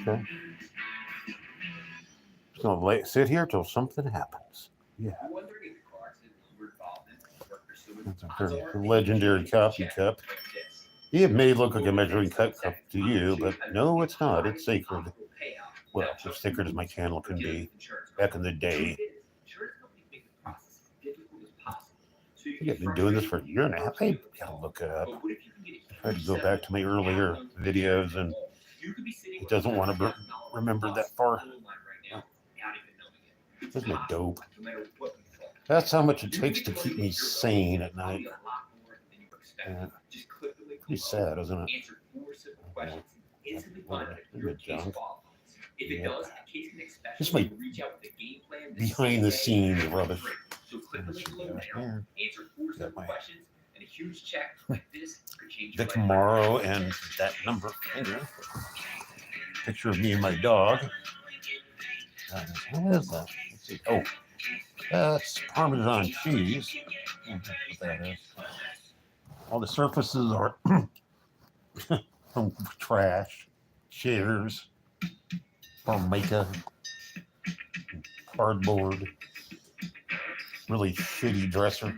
Okay. Just gonna sit here till something happens. Yeah. That's a very legendary coffee cup. It may look like a measuring cup to you, but no, it's not. It's sacred. Well, as sacred as my channel can be. Back in the day. I think I've been doing this for a year and a half. I gotta look it up. I tried to go back to my earlier videos, and it doesn't want to remember that far. Isn't it dope? That's how much it takes to keep me sane at night. Pretty sad, isn't it? Junk. Yeah. This is my behind the scenes rubbish. Got my Vic Morrow and that number finger. Picture of me and my dog. What is that? Let's see. Oh, that's Parmesan cheese. I don't know what that is. All the surfaces are trash, chairs, formica, cardboard, really shitty dresser,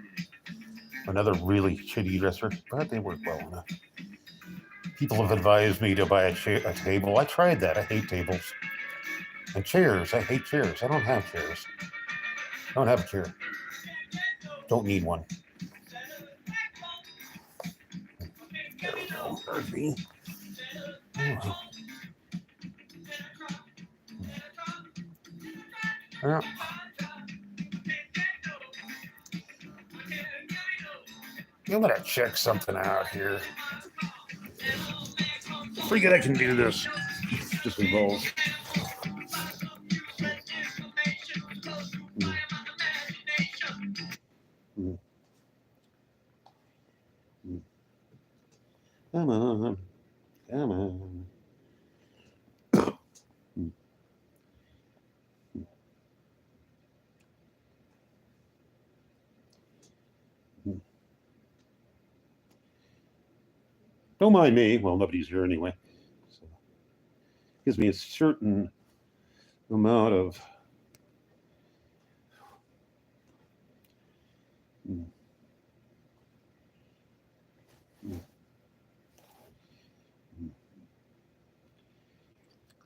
another really shitty dresser, but they work well enough. People have advised me to buy a table. I tried that. I hate tables. And chairs. I hate chairs. I don't have chairs. I don't have a chair. Don't need one. There we go. Murphy. Oh. Yeah. I'm gonna check something out here. Forget I can do this. Just involves. Come on. Come on. Don't mind me. Well, nobody's here anyway. So gives me a certain amount of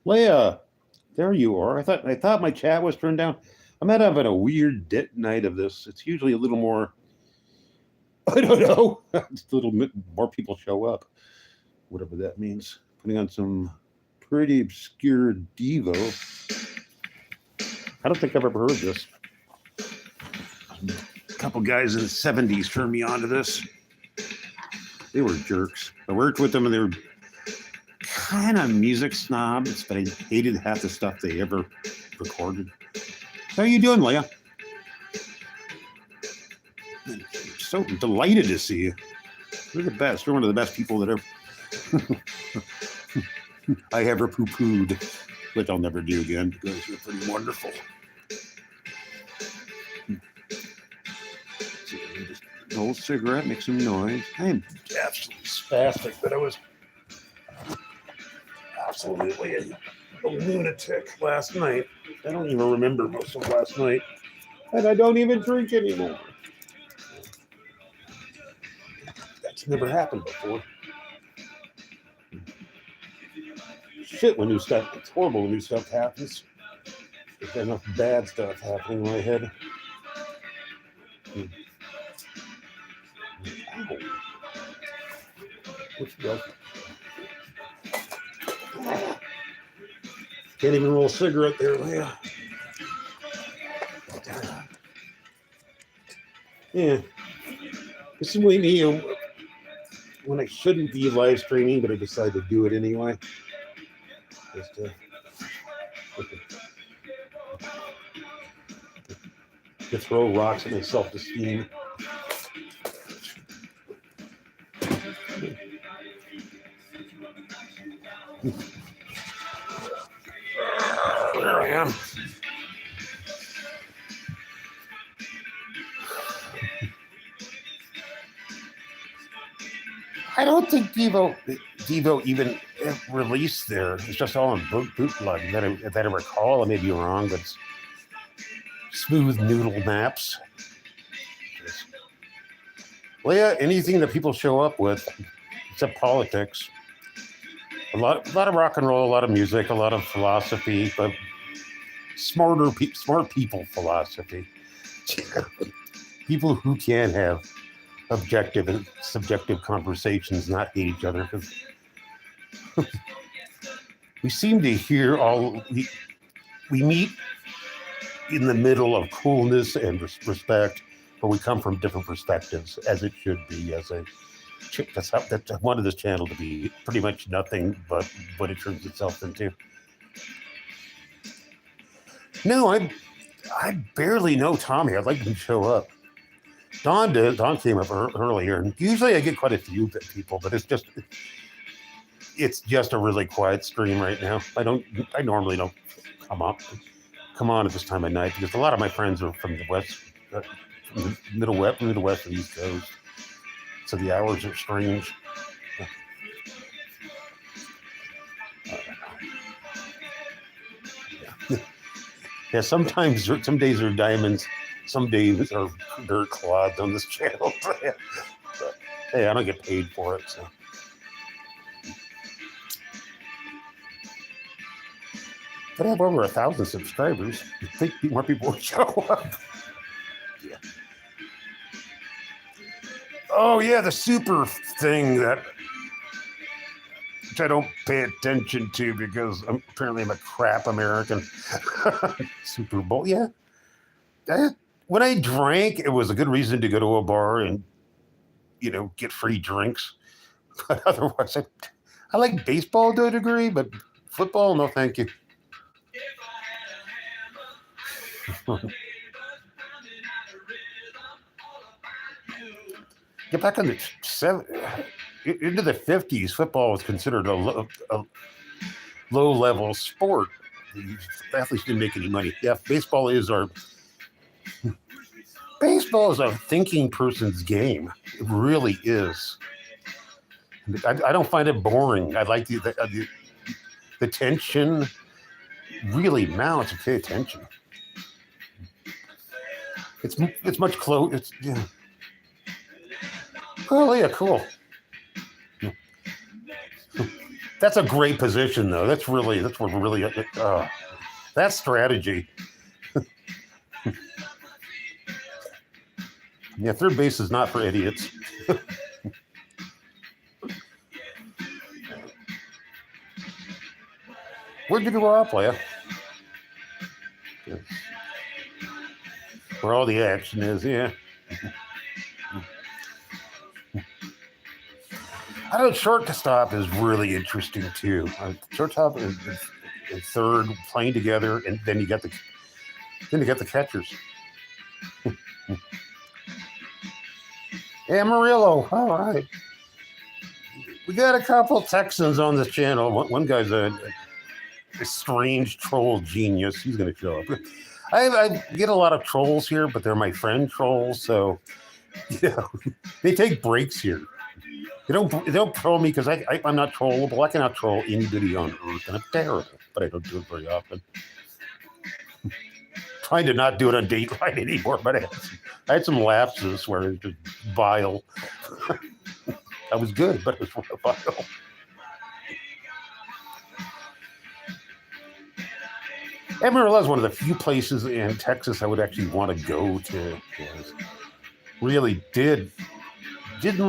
Leah, there you are. I thought my chat was turned down. I'm not having a weird night of this. It's usually a little more. I don't know. Just a little bit more people show up, whatever that means. Putting on some pretty obscure Devo. I don't think I've ever heard this. A couple guys in the 70s turned me on to this. They were jerks. I worked with them and they were kind of music snobs, but I hated half the stuff they ever recorded. How are you doing, Leah? I'm so delighted to see you. You're the best. You're one of the best people that ever I ever poo-pooed, which I'll never do again because you're pretty wonderful. Just an old cigarette, make some noise. I am absolutely spastic, but I was absolutely a lunatic last night. I don't even remember most of last night, and I don't even drink anymore. That's never happened before. Shit, when new stuff, it's horrible when new stuff happens. There's enough bad stuff happening in my head. Ow. Which does? Can't even roll a cigarette there, Leah. Yeah. This is when I shouldn't be live streaming, but I decided to do it anyway. Just to throw rocks at my self-esteem. There I am. I don't think Devo even released there. It's just all in bootleg. That I recall. I may be wrong, but it's Smooth Noodle Maps. Well, yeah, anything that people show up with, except politics. A lot of rock and roll, a lot of music, a lot of philosophy, but smart people philosophy. People who can have objective and subjective conversations, not hate each other. Because we seem to hear we meet in the middle of coolness and respect, but we come from different perspectives, as it should be. That's I wanted this channel to be pretty much nothing but what it turns itself into. No, I barely know Tommy. I'd like him to show up. Don did. Don came up earlier, and usually I get quite a few people, but it's just a really quiet stream right now. I normally don't come on at this time of night because a lot of my friends are from the west, from the Midwest and East Coast, so the hours are strange. Yeah, some days are diamonds, some days are dirt clods on this channel. But, hey, I don't get paid for it, so. But I have over 1,000 subscribers. I think more people would show up. Yeah. Oh yeah, the super thing which I don't pay attention to because apparently I'm a crap American. Super Bowl, yeah. When I drank, it was a good reason to go to a bar and, get free drinks. But otherwise, I like baseball to a degree, but football, no thank you. Get back into the 50s, football was considered a low-level sport. The athletes didn't make any money. Yeah, baseball is a thinking person's game. It really is. I don't find it boring. I like the tension really mounts. Pay attention. It's much close. Yeah. Oh yeah, cool. That's a great position, though. That's what really. That strategy. Yeah, third base is not for idiots. Where'd you go out, playa? Where all the action is, yeah. I know shortstop is really interesting too. Shortstop and third playing together, and then you got the catchers. Amarillo, all right. We got a couple Texans on this channel. One guy's a strange troll genius. He's going to show up. I get a lot of trolls here, but they're my friend trolls, so they take breaks here. They don't troll me because I'm not trollable. I cannot troll anybody on earth, and I'm terrible, but I don't do it very often. Trying to not do it on Dateline anymore, but I had some lapses where it was just vile. I was good, but it was vile. Amarillo is one of the few places in Texas I would actually want to go to. Really didn't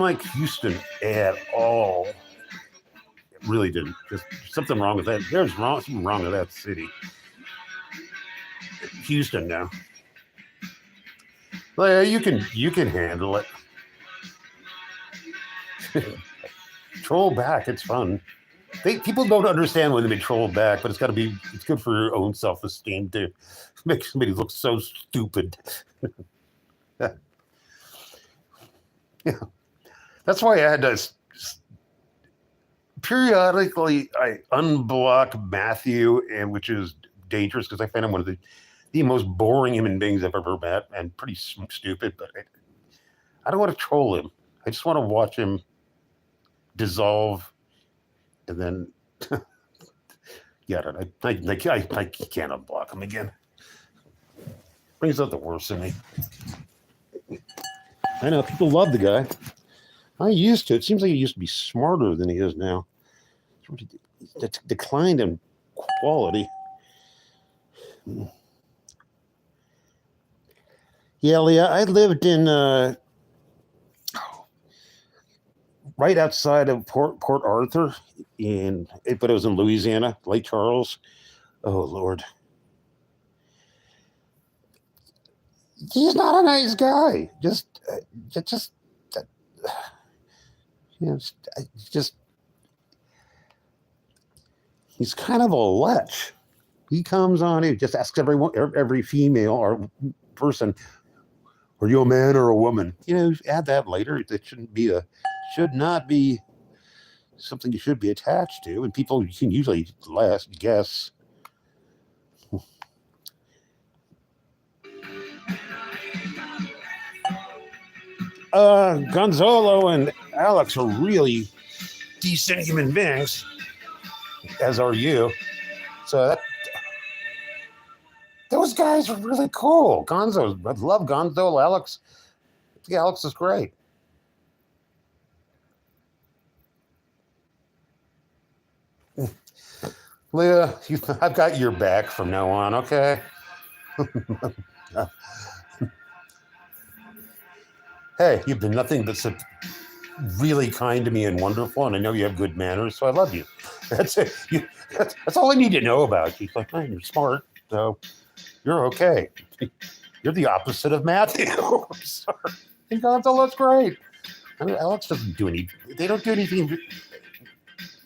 like Houston at all. It really didn't. Just something wrong with that. There's something wrong with that city. Houston now. Well, you can handle it. Troll back, it's fun. People don't understand when they troll back, but it's good for your own self-esteem to make somebody look so stupid. Yeah. That's why I had to periodically I unblock Matthew, and which is dangerous because I find him one of the most boring human beings I've ever met, and pretty stupid. But I don't want to troll him. I just want to watch him dissolve, and then Yeah, I can't unblock him again. Brings out the worst in me. I know people love the guy. I used to. It seems like he used to be smarter than he is now. It's declined in quality. Yeah, Leah, I lived in right outside of Port Arthur, but it was in Louisiana, Lake Charles. Oh Lord, he's not a nice guy. Just he's kind of a lech. He comes on, he just asks every female or person, are you a man or a woman? Add that later. It should not be something you should be attached to, and people can usually guess. Gonzalo and Alex are really decent human beings, as are you. So those guys are really cool. I love Gonzo. Alex. I think Alex is great. Leah, I've got your back from now on, okay? Hey, you've been nothing but really kind to me and wonderful, and I know you have good manners, so I love you. That's it. That's all I need to know about you. Like, man, you're smart, so you're okay. You're the opposite of Matthew. I'm sorry. And Gonzalo, that's great. I mean, Alex doesn't do they don't do anything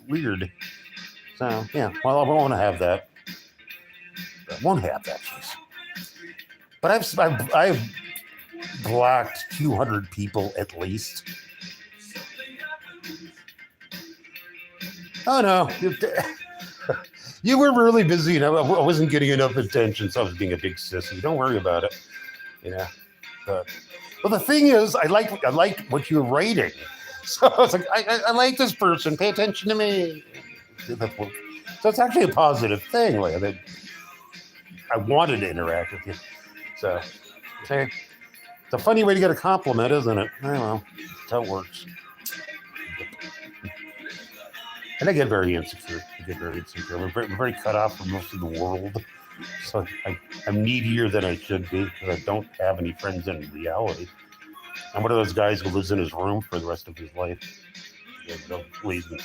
weird. So, yeah, well, I won't have that. I won't have that, jeez. But I've blocked 200 people at least. Oh, no. You were really busy, and I wasn't getting enough attention, so I was being a big sissy. Don't worry about it. But, well, the thing is, I liked what you were writing. So I was like, I like this person. Pay attention to me. So it's actually a positive thing, like, that I wanted to interact with you. So, it's a funny way to get a compliment, isn't it? I don't know. That's how it works. And I get very insecure. I'm very cut off from most of the world. So I'm needier than I should be because I don't have any friends in reality. I'm one of those guys who lives in his room for the rest of his life. No reasons.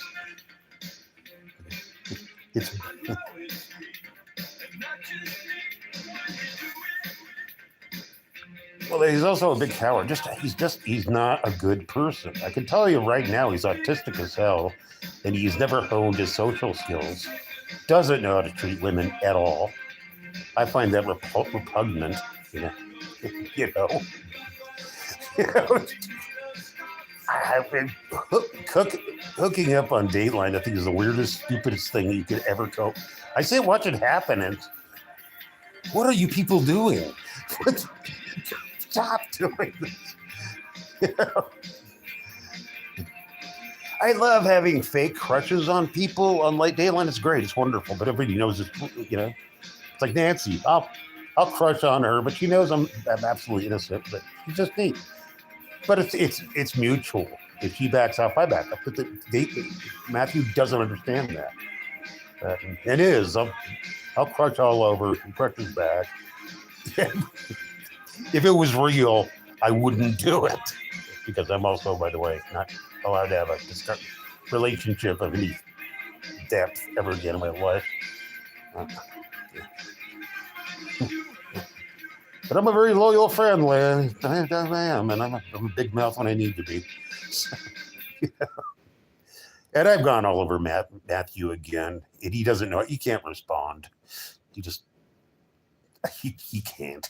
Well, he's also a big coward. He's not a good person. I can tell you right now, he's autistic as hell, and he's never honed his social skills. Doesn't know how to treat women at all. I find that repugnant. I've been hooking up on Dateline. I think is the weirdest, stupidest thing you could ever go. I say, watch it happen, and what are you people doing? Stop doing this. I love having fake crushes on people on Late Dateline. It's great. It's wonderful. But everybody knows it's, it's like Nancy. I'll crush on her, but she knows I'm absolutely innocent. But she's just neat. But it's mutual. If she backs off, I back up. But Matthew doesn't understand that. It is. I'll crush all over. He crushes back. If it was real, I wouldn't do it. Because I'm also, by the way, not allowed to have a relationship of any depth ever again in my life. But I'm a very loyal friend, Lynn. I am, and I'm a big mouth when I need to be. So, And I've gone all over Matthew again, and he doesn't know. He can't respond. He can't.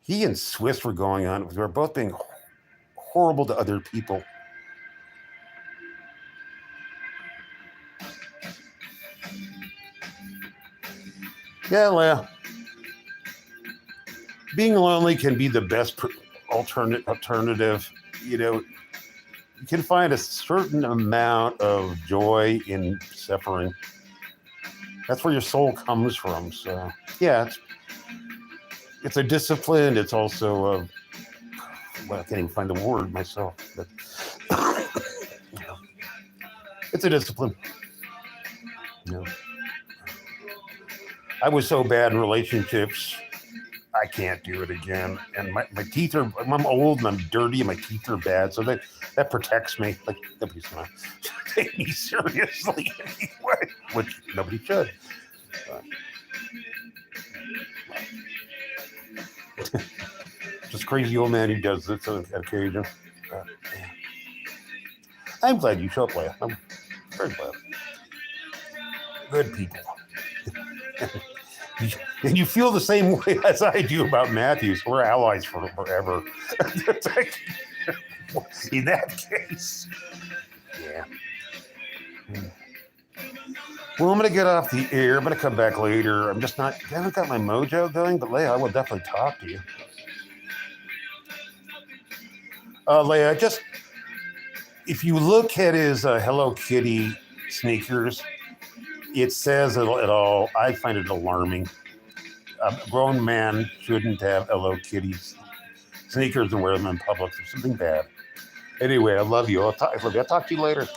He and Swiss were going on. They were both being horrible to other people. Yeah, well, being lonely can be the best alternative. you can find a certain amount of joy in suffering. That's where your soul comes from. So yeah, it's a discipline. It's also a, well, I can't even find the word myself, but you know, it's a discipline. You know, I was so bad in relationships. I can't do it again. And my teeth are, I'm old and I'm dirty and my teeth are bad. So that protects me. Like, nobody's going to take me seriously anyway, which nobody should. Just crazy old man who does this on occasion. I'm glad you showed up, Leia. I'm very glad. Good people. And you feel the same way as I do about Matthews. We're allies for forever. In that case. Yeah. Well, I'm going to get off the air. I'm going to come back later. I haven't got my mojo going, but Leia, I will definitely talk to you. Leia, just, if you look at his Hello Kitty sneakers, it says it all. I find it alarming. A grown man shouldn't have Hello Kitty sneakers and wear them in public. There's something bad. Anyway, I love you. I'll talk to you later.